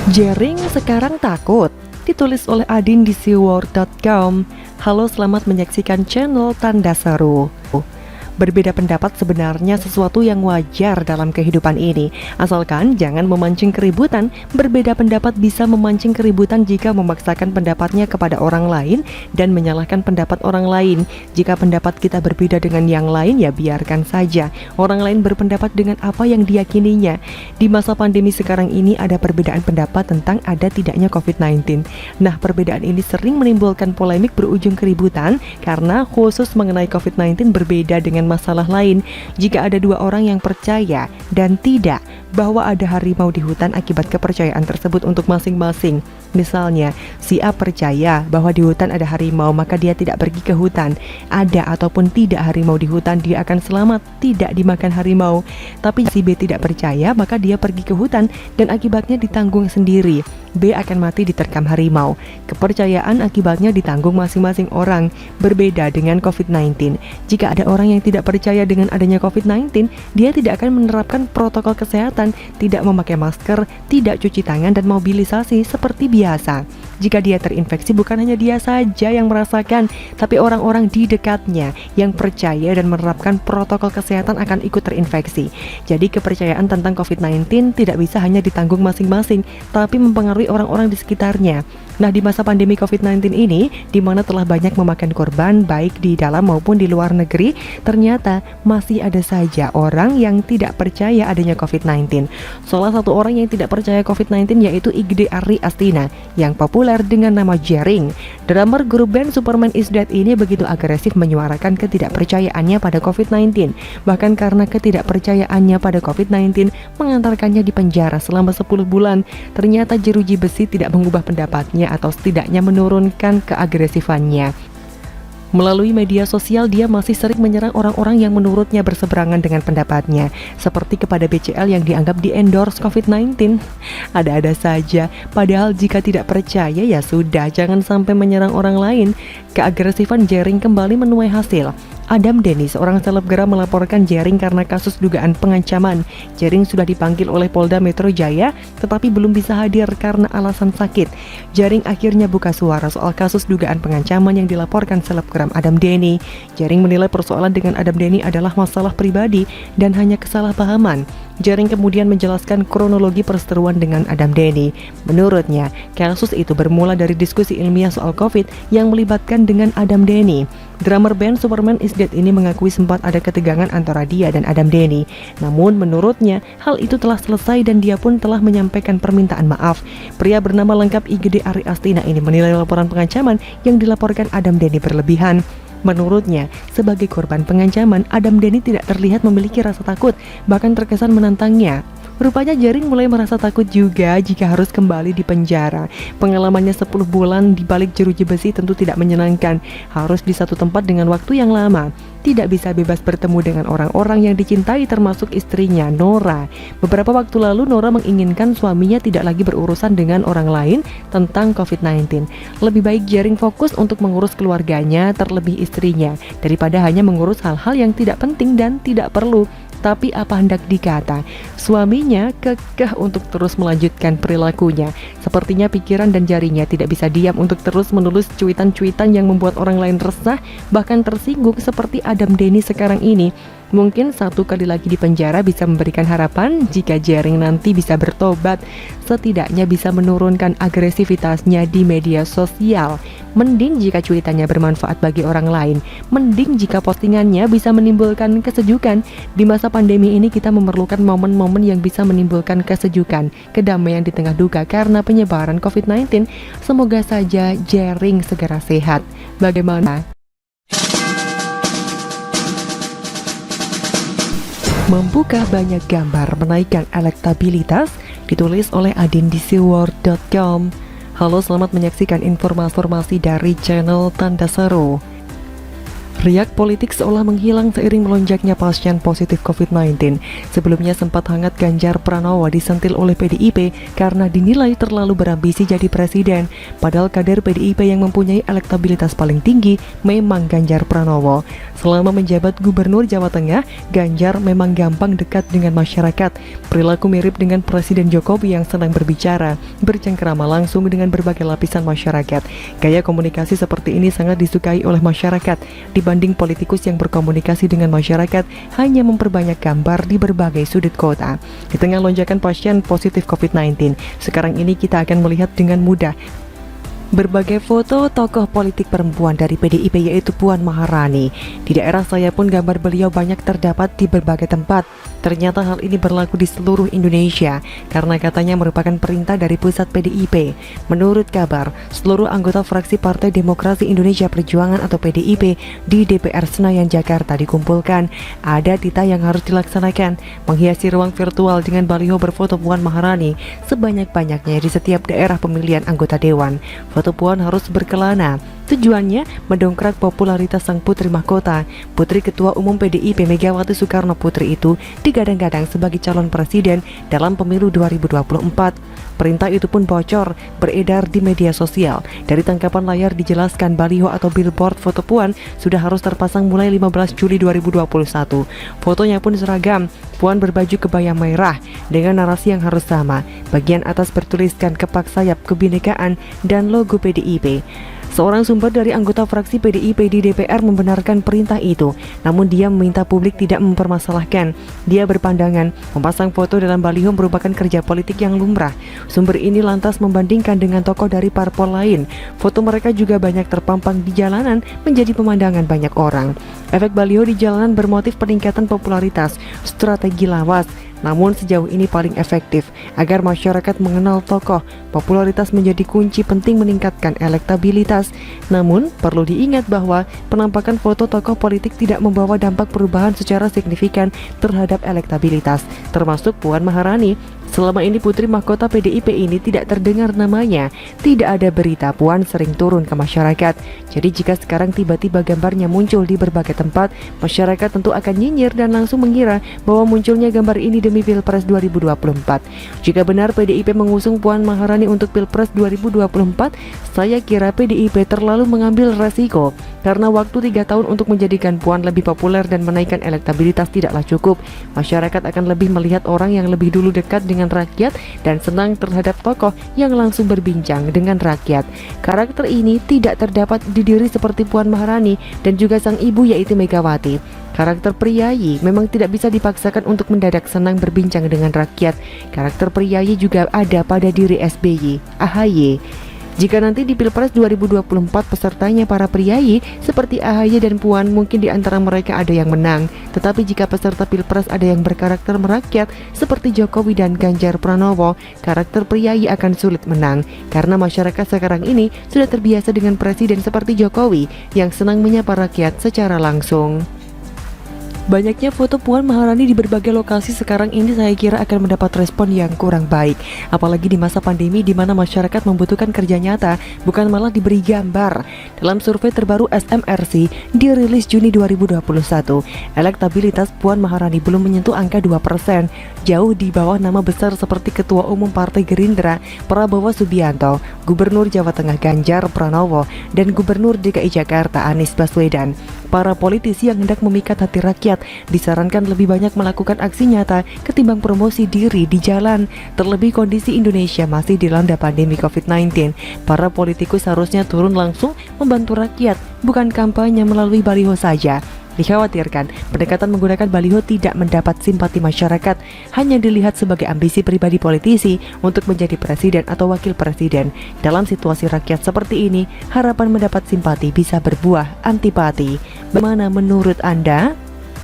Jering sekarang takut, ditulis oleh Adin di seaworld.com. Halo, selamat menyaksikan channel Tanda Seru. Berbeda pendapat sebenarnya sesuatu yang wajar dalam kehidupan ini, asalkan jangan memancing keributan. Berbeda pendapat bisa memancing keributan jika memaksakan pendapatnya kepada orang lain dan menyalahkan pendapat orang lain. Jika pendapat kita berbeda dengan yang lain, ya biarkan saja orang lain berpendapat dengan apa yang diyakininya. Di masa pandemi sekarang ini ada perbedaan pendapat tentang ada tidaknya COVID-19. Nah, perbedaan ini sering menimbulkan polemik berujung keributan karena khusus mengenai COVID-19 berbeda dengan masalah lain. Jika ada dua orang yang percaya dan tidak bahwa ada harimau di hutan akibat kepercayaan tersebut untuk masing-masing. Misalnya, si A percaya bahwa di hutan ada harimau, maka dia tidak pergi ke hutan. Ada ataupun tidak harimau di hutan, dia akan selamat, tidak dimakan harimau. Tapi si B tidak percaya, maka dia pergi ke hutan dan akibatnya ditanggung sendiri. B akan mati diterkam harimau. Kepercayaan akibatnya ditanggung masing-masing orang. Berbeda dengan COVID-19. Jika ada orang yang tidak percaya dengan adanya COVID-19, dia tidak akan menerapkan protokol kesehatan, tidak memakai masker, tidak cuci tangan dan mobilisasi seperti biasa. Jika dia terinfeksi, bukan hanya dia saja yang merasakan, tapi orang-orang di dekatnya yang percaya dan menerapkan protokol kesehatan akan ikut terinfeksi. Jadi kepercayaan tentang COVID-19 tidak bisa hanya ditanggung masing-masing, tapi mempengaruhi orang-orang di sekitarnya. Nah, di masa pandemi COVID-19 ini, di mana telah banyak memakan korban baik di dalam maupun di luar negeri, ternyata masih ada saja orang yang tidak percaya adanya COVID-19. Salah satu orang yang tidak percaya COVID-19 yaitu Igede Ari Astina yang populer dengan nama Jering. Drummer grup band Superman Is Dead ini begitu agresif menyuarakan ketidakpercayaannya pada COVID-19. Bahkan karena ketidakpercayaannya pada COVID-19 mengantarkannya di penjara selama 10 bulan. Ternyata jeruji besi tidak mengubah pendapatnya atau setidaknya menurunkan keagresifannya. Melalui media sosial, dia masih sering menyerang orang-orang yang menurutnya berseberangan dengan pendapatnya, seperti kepada BCL yang dianggap di-endorse COVID-19. Ada-ada saja, padahal jika tidak percaya ya sudah, jangan sampai menyerang orang lain. Keagresifan Jering kembali menuai hasil. Adam Denny, seorang selebgram, melaporkan Jering karena kasus dugaan pengancaman. Jering sudah dipanggil oleh Polda Metro Jaya, tetapi belum bisa hadir karena alasan sakit. Jering akhirnya buka suara soal kasus dugaan pengancaman yang dilaporkan selebgram Adam Denny. Jering menilai persoalan dengan Adam Denny adalah masalah pribadi dan hanya kesalahpahaman. Jering kemudian menjelaskan kronologi perseteruan dengan Adam Denny. Menurutnya, kasus itu bermula dari diskusi ilmiah soal COVID yang melibatkan dengan Adam Denny. Drummer band Superman Is Dead ini mengakui sempat ada ketegangan antara dia dan Adam Denny. Namun menurutnya, hal itu telah selesai dan dia pun telah menyampaikan permintaan maaf. Pria bernama lengkap Igede Ari Astina ini menilai laporan pengancaman yang dilaporkan Adam Denny berlebihan. Menurutnya, sebagai korban pengancaman, Adam Denny tidak terlihat memiliki rasa takut, bahkan terkesan menantangnya. Rupanya Jering mulai merasa takut juga jika harus kembali di penjara. Pengalamannya 10 bulan di balik jeruji besi tentu tidak menyenangkan. Harus di satu tempat dengan waktu yang lama. Tidak bisa bebas bertemu dengan orang-orang yang dicintai termasuk istrinya, Nora. Beberapa waktu lalu Nora menginginkan suaminya tidak lagi berurusan dengan orang lain tentang COVID-19. Lebih baik Jering fokus untuk mengurus keluarganya, terlebih istrinya, daripada hanya mengurus hal-hal yang tidak penting dan tidak perlu. Tapi apa hendak dikata, suaminya kekeh untuk terus melanjutkan perilakunya. Sepertinya pikiran dan jarinya tidak bisa diam untuk terus menulis cuitan-cuitan yang membuat orang lain resah, bahkan tersinggung seperti Adam Denny sekarang ini. Mungkin satu kali lagi di penjara bisa memberikan harapan jika Jering nanti bisa bertobat. Setidaknya bisa menurunkan agresivitasnya di media sosial. Mending jika cuitannya bermanfaat bagi orang lain. Mending jika postingannya bisa menimbulkan kesejukan. Di masa pandemi ini kita memerlukan momen-momen yang bisa menimbulkan kesejukan, kedamaian di tengah duka karena penyebaran COVID-19. Semoga saja Jering segera sehat. Bagaimana? Mampukah banyak gambar menaikkan elektabilitas? Ditulis oleh Adin di seaworld.com. Halo, selamat menyaksikan informasi dari channel Tanda Seru. Riak politik seolah menghilang seiring melonjaknya pasien positif COVID-19. Sebelumnya sempat hangat Ganjar Pranowo disentil oleh PDIP karena dinilai terlalu berambisi jadi presiden. Padahal kader PDIP yang mempunyai elektabilitas paling tinggi memang Ganjar Pranowo. Selama menjabat Gubernur Jawa Tengah, Ganjar memang gampang dekat dengan masyarakat. Perilaku mirip dengan Presiden Jokowi yang senang berbicara, bercengkrama langsung dengan berbagai lapisan masyarakat. Gaya komunikasi seperti ini sangat disukai oleh masyarakat dibanding politikus yang berkomunikasi dengan masyarakat hanya memperbanyak gambar di berbagai sudut kota. Di tengah lonjakan pasien positif COVID-19, sekarang ini kita akan melihat dengan mudah berbagai foto tokoh politik perempuan dari PDIP yaitu Puan Maharani. Di daerah saya pun gambar beliau banyak terdapat di berbagai tempat. Ternyata hal ini berlaku di seluruh Indonesia karena katanya merupakan perintah dari pusat PDIP. Menurut kabar, seluruh anggota fraksi Partai Demokrasi Indonesia Perjuangan atau PDIP di DPR Senayan Jakarta dikumpulkan. Ada titah yang harus dilaksanakan, menghiasi ruang virtual dengan baliho berfoto Puan Maharani sebanyak-banyaknya di setiap daerah pemilihan anggota dewan. Foto Puan harus berkelana. Tujuannya mendongkrak popularitas sang putri mahkota. Putri Ketua Umum PDIP Megawati Soekarno Putri itu digadang-gadang sebagai calon presiden dalam pemilu 2024. Perintah itu pun bocor, beredar di media sosial. Dari tangkapan layar dijelaskan baliho atau billboard foto Puan sudah harus terpasang mulai 15 Juli 2021. Fotonya pun seragam. Puan berbaju kebaya merah dengan narasi yang harus sama. Bagian atas bertuliskan kepak sayap kebinekaan dan logo PDIP. Seorang sumber dari anggota fraksi PDIP di DPR membenarkan perintah itu, namun dia meminta publik tidak mempermasalahkan. Dia berpandangan memasang foto dalam baliho merupakan kerja politik yang lumrah. Sumber ini lantas membandingkan dengan tokoh dari parpol lain. Foto mereka juga banyak terpampang di jalanan menjadi pemandangan banyak orang. Efek baliho di jalanan bermotif peningkatan popularitas, strategi lawas. Namun sejauh ini paling efektif agar masyarakat mengenal tokoh. Popularitas menjadi kunci penting meningkatkan elektabilitas. Namun perlu diingat bahwa penampakan foto tokoh politik tidak membawa dampak perubahan secara signifikan terhadap elektabilitas, termasuk Puan Maharani. Selama ini putri mahkota PDIP ini tidak terdengar namanya, tidak ada berita Puan sering turun ke masyarakat. Jadi jika sekarang tiba-tiba gambarnya muncul di berbagai tempat, masyarakat tentu akan nyinyir dan langsung mengira bahwa munculnya gambar ini demi Pilpres 2024. Jika benar PDIP mengusung Puan Maharani untuk Pilpres 2024, saya kira PDIP terlalu mengambil resiko karena waktu 3 tahun untuk menjadikan Puan lebih populer dan menaikkan elektabilitas tidaklah cukup. Masyarakat akan lebih melihat orang yang lebih dulu dekat dengan rakyat dan senang terhadap tokoh yang langsung berbincang dengan rakyat. Karakter ini tidak terdapat di diri seperti Puan Maharani dan juga sang ibu yaitu Megawati. Karakter priayi memang tidak bisa dipaksakan untuk mendadak senang berbincang dengan rakyat. Karakter priayi juga ada pada diri SBY, AHY. Jika nanti di Pilpres 2024 pesertanya para priayi seperti AHY dan Puan, mungkin di antara mereka ada yang menang. Tetapi jika peserta Pilpres ada yang berkarakter merakyat seperti Jokowi dan Ganjar Pranowo, karakter priayi akan sulit menang karena masyarakat sekarang ini sudah terbiasa dengan presiden seperti Jokowi yang senang menyapa rakyat secara langsung. Banyaknya foto Puan Maharani di berbagai lokasi sekarang ini saya kira akan mendapat respon yang kurang baik. Apalagi di masa pandemi di mana masyarakat membutuhkan kerja nyata, bukan malah diberi gambar. Dalam survei terbaru SMRC dirilis Juni 2021, elektabilitas Puan Maharani belum menyentuh angka 2%, jauh di bawah nama besar seperti Ketua Umum Partai Gerindra Prabowo Subianto, Gubernur Jawa Tengah Ganjar Pranowo, dan Gubernur DKI Jakarta Anies Baswedan. Para politisi yang hendak memikat hati rakyat disarankan lebih banyak melakukan aksi nyata ketimbang promosi diri di jalan. Terlebih kondisi Indonesia masih dilanda pandemi COVID-19. Para politikus harusnya turun langsung membantu rakyat, bukan kampanye melalui baliho saja. Dikhawatirkan pendekatan menggunakan baliho tidak mendapat simpati masyarakat, hanya dilihat sebagai ambisi pribadi politisi untuk menjadi presiden atau wakil presiden. Dalam situasi rakyat seperti ini, harapan mendapat simpati bisa berbuah antipati. Bagaimana menurut Anda?